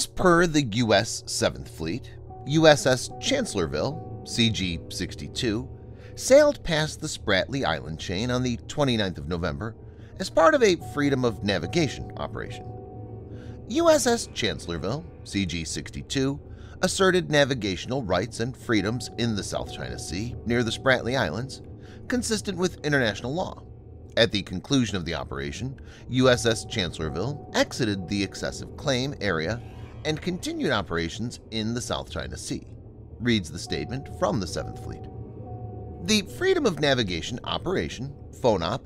As per the U.S. 7th Fleet, USS Chancellorsville, CG-62, sailed past the Spratly Island chain on the 29th of November as part of a freedom of navigation operation. USS Chancellorsville, CG-62, asserted navigational rights and freedoms in the South China Sea near the Spratly Islands, consistent with international law. At the conclusion of the operation, USS Chancellorsville exited the excessive claim area and continued operations in the South China Sea, reads the statement from the 7th Fleet. The Freedom of Navigation Operation, FONOP,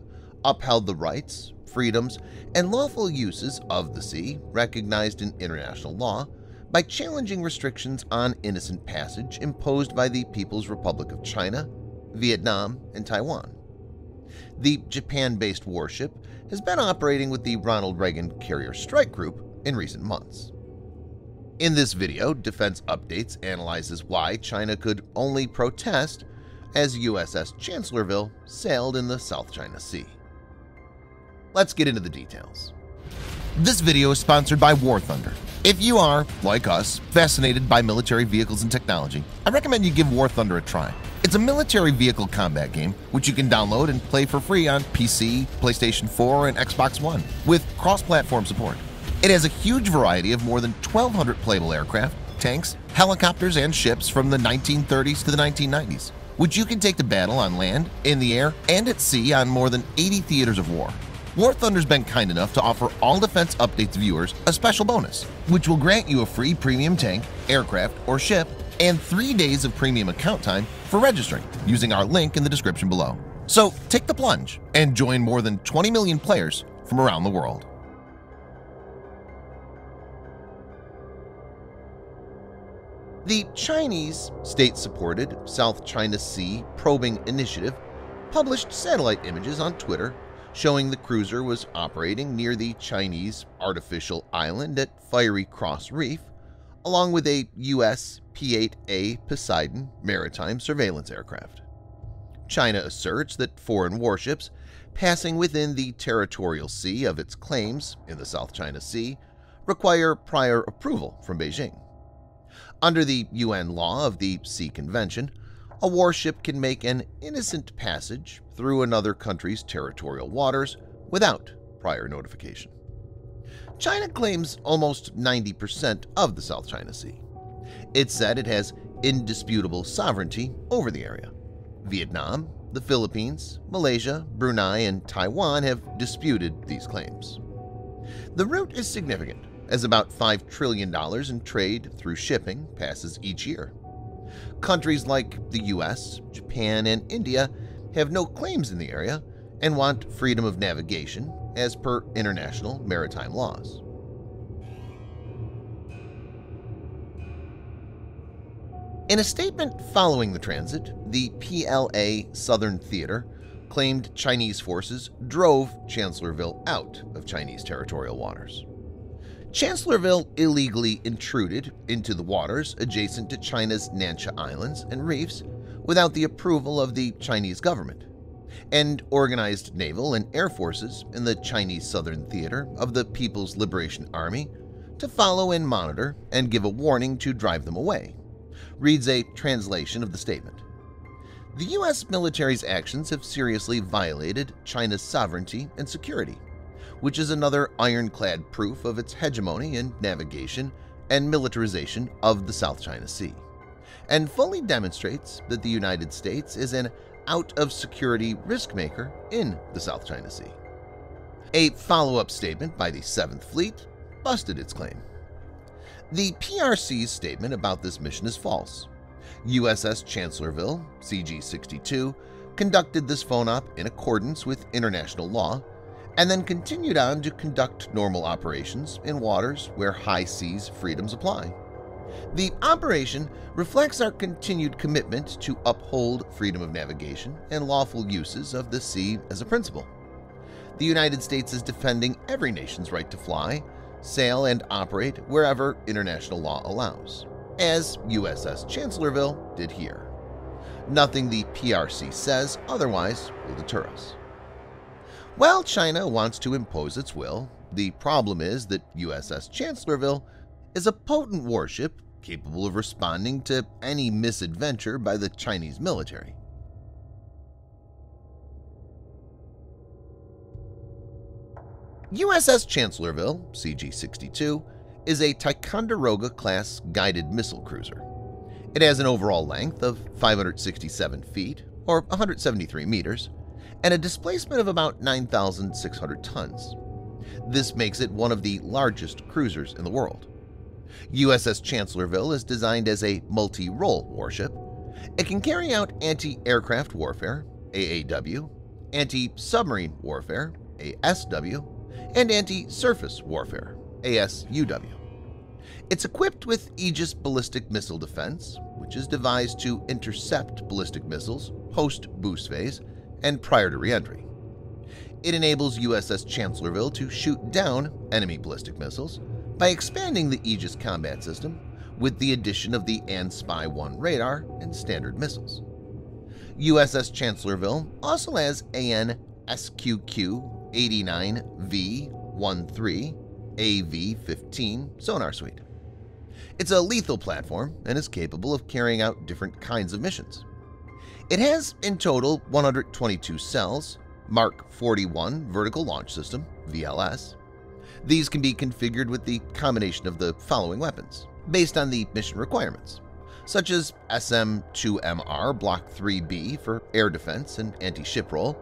upheld the rights, freedoms, and lawful uses of the sea recognized in international law by challenging restrictions on innocent passage imposed by the People's Republic of China, Vietnam, and Taiwan. The Japan-based warship has been operating with the Ronald Reagan Carrier Strike Group in recent months. In this video, Defense Updates analyzes why China could only protest as USS Chancellorsville sailed in the South China Sea. Let's get into the details. This video is sponsored by War Thunder. If you are, like us, fascinated by military vehicles and technology, I recommend you give War Thunder a try. It's a military vehicle combat game which you can download and play for free on PC, PlayStation 4, and Xbox One with cross-platform support. It has a huge variety of more than 1,200 playable aircraft, tanks, helicopters, and ships from the 1930s to the 1990s, which you can take to battle on land, in the air, and at sea on more than 80 theaters of war. War Thunder's been kind enough to offer all Defense Updates viewers a special bonus, which will grant you a free premium tank, aircraft, or ship, and 3 days of premium account time for registering using our link in the description below. So take the plunge and join more than 20 million players from around the world. The Chinese state-supported South China Sea Probing Initiative published satellite images on Twitter showing the cruiser was operating near the Chinese artificial island at Fiery Cross Reef, along with a U.S. P-8A Poseidon maritime surveillance aircraft. China asserts that foreign warships passing within the territorial sea of its claims in the South China Sea require prior approval from Beijing. Under the UN law of the Sea Convention, a warship can make an innocent passage through another country's territorial waters without prior notification. China claims almost 90% of the South China Sea. It said it has indisputable sovereignty over the area. Vietnam, the Philippines, Malaysia, Brunei, and Taiwan have disputed these claims. The route is significant, as about $5 trillion in trade through shipping passes each year. Countries like the US, Japan, and India have no claims in the area and want freedom of navigation as per international maritime laws. In a statement following the transit, the PLA Southern Theater claimed Chinese forces drove Chancellorsville out of Chinese territorial waters. Chancellorsville illegally intruded into the waters adjacent to China's Nansha Islands and reefs without the approval of the Chinese government, and organized naval and air forces in the Chinese Southern Theater of the People's Liberation Army to follow and monitor and give a warning to drive them away, reads a translation of the statement. The U.S. military's actions have seriously violated China's sovereignty and security, which is another ironclad proof of its hegemony in navigation and militarization of the South China Sea, and fully demonstrates that the United States is an out-of-security risk maker in the South China Sea. A follow-up statement by the 7th Fleet busted its claim. The PRC's statement about this mission is false. USS Chancellorsville, CG-62, conducted this FONOP in accordance with international law and then continued on to conduct normal operations in waters where high seas freedoms apply. The operation reflects our continued commitment to uphold freedom of navigation and lawful uses of the sea as a principle. The United States is defending every nation's right to fly, sail, and operate wherever international law allows, as USS Chancellorsville did here. Nothing the PRC says otherwise will deter us. While China wants to impose its will, the problem is that USS Chancellorsville is a potent warship capable of responding to any misadventure by the Chinese military. USS Chancellorsville, CG-62, is a Ticonderoga-class guided missile cruiser. It has an overall length of 567 feet, or 173 meters, and a displacement of about 9,600 tons. This makes it one of the largest cruisers in the world. USS Chancellorsville is designed as a multi-role warship. It can carry out anti-aircraft warfare, AAW, anti-submarine warfare, ASW, and anti-surface warfare, ASUW. It's equipped with Aegis ballistic missile defense, which is devised to intercept ballistic missiles post-boost phase and prior to re-entry. It enables USS Chancellorsville to shoot down enemy ballistic missiles by expanding the Aegis combat system with the addition of the AN-SPY-1 radar and standard missiles. USS Chancellorsville also has AN-SQQ-89V-13 AV-15 sonar suite. It's a lethal platform and is capable of carrying out different kinds of missions. It has in total 122 cells, Mark 41 Vertical Launch System (VLS). These can be configured with the combination of the following weapons, based on the mission requirements, such as SM-2MR Block 3B for air defense and anti-ship roll,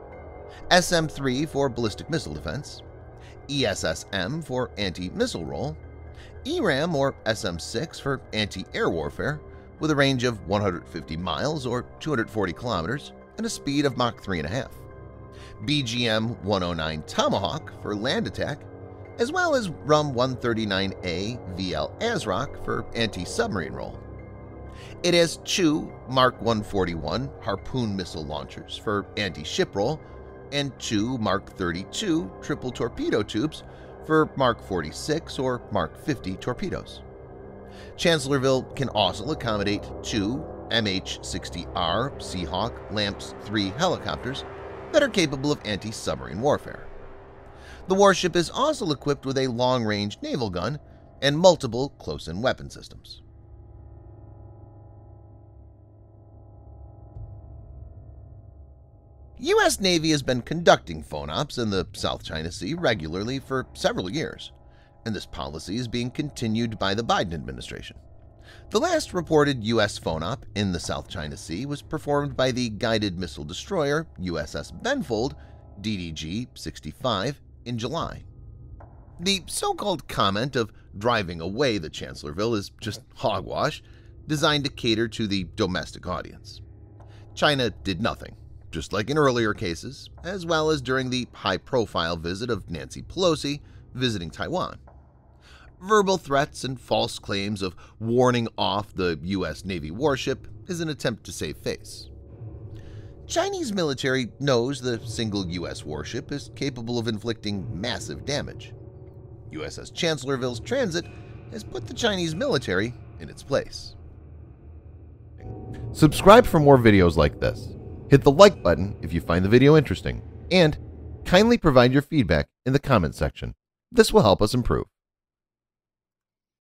SM-3 for ballistic missile defense, ESSM for anti-missile roll, ERAM or SM-6 for anti-air warfare with a range of 150 miles or 240 kilometers and a speed of Mach 3.5, BGM-109 Tomahawk for land attack, as well as RUM-139A VL ASROC for anti-submarine roll. It has two Mark 141 Harpoon missile launchers for anti-ship roll and two Mark 32 triple torpedo tubes for Mark 46 or Mark 50 torpedoes. Chancellorsville can also accommodate two MH-60R Seahawk LAMPS 3 helicopters that are capable of anti-submarine warfare. The warship is also equipped with a long-range naval gun and multiple close-in weapon systems. U.S. Navy has been conducting FONOPs in the South China Sea regularly for several years, and this policy is being continued by the Biden administration. The last reported U.S. FONOP in the South China Sea was performed by the guided missile destroyer USS Benfold DDG-65 in July. The so-called comment of driving away the Chancellorsville is just hogwash, designed to cater to the domestic audience. China did nothing, just like in earlier cases, as well as during the high-profile visit of Nancy Pelosi visiting Taiwan. Verbal threats and false claims of warning off the U.S. Navy warship is an attempt to save face. Chinese military knows the single U.S. warship is capable of inflicting massive damage. USS Chancellorsville's transit has put the Chinese military in its place. Subscribe for more videos like this. Hit the like button if you find the video interesting, and kindly provide your feedback in the comment section. This will help us improve.